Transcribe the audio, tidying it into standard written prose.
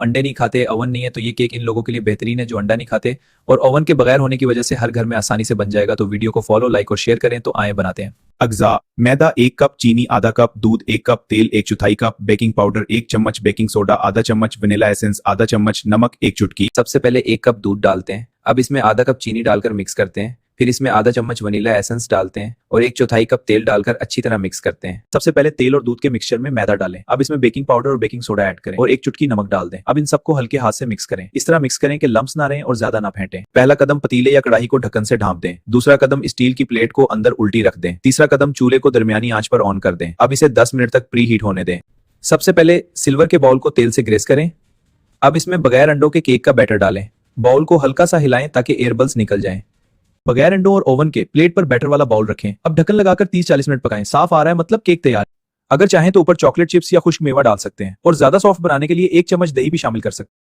अंडे नहीं खाते, ओवन नहीं है, तो ये केक इन लोगों के लिए बेहतरीन है जो अंडा नहीं खाते। और ओवन के बगैर होने की वजह से हर घर में आसानी से बन जाएगा। तो वीडियो को फॉलो, लाइक और शेयर करें। तो आए बनाते हैं। अज्जा: मैदा 1 कप, चीनी आधा कप, दूध 1 कप, तेल 1/4 कप, बेकिंग पाउडर 1 चम्मच, बेकिंग सोडा आधा चम्मच, वनीला एसेंस आधा चम्मच, नमक 1 चुटकी। सबसे पहले 1 कप दूध डालते हैं। अब इसमें आधा कप चीनी डालकर मिक्स करते हैं। फिर इसमें आधा चम्मच वनीला एसेंस डालते हैं और 1/4 कप तेल डालकर अच्छी तरह मिक्स करते हैं। सबसे पहले तेल और दूध के मिक्सचर में मैदा डालें। अब इसमें बेकिंग पाउडर और बेकिंग सोडा ऐड करें और 1 चुटकी नमक डाल दें। अब इन सबको हल्के हाथ से मिक्स करें। इस तरह मिक्स करें कि लम्स ना रहें और ज्यादा ना फेंटें। पहला कदम, पतीले या कढ़ाई को ढक्कन से ढांप दें। दूसरा कदम, स्टील की प्लेट को अंदर उल्टी रख दें। तीसरा कदम, चूल्हे को दरमियानी आंच पर ऑन कर दें। अब इसे 10 मिनट तक प्री हीट होने दें। सबसे पहले सिल्वर के बाउल को तेल से ग्रेस करें। अब इसमें बगैर अंडों के केक का बैटर डालें। बाउल को हल्का सा हिलाएं ताकि एयर बल्स निकल जाएं। बगैर अंडों और ओवन के प्लेट पर बैटर वाला बाउल रखें। अब ढक्कन लगाकर 30-40 मिनट पकाएं। साफ आ रहा है मतलब केक तैयार। अगर चाहें तो ऊपर चॉकलेट चिप्स या खुश्क मेवा डाल सकते हैं और ज्यादा सॉफ्ट बनाने के लिए 1 चम्मच दही भी शामिल कर सकते हैं।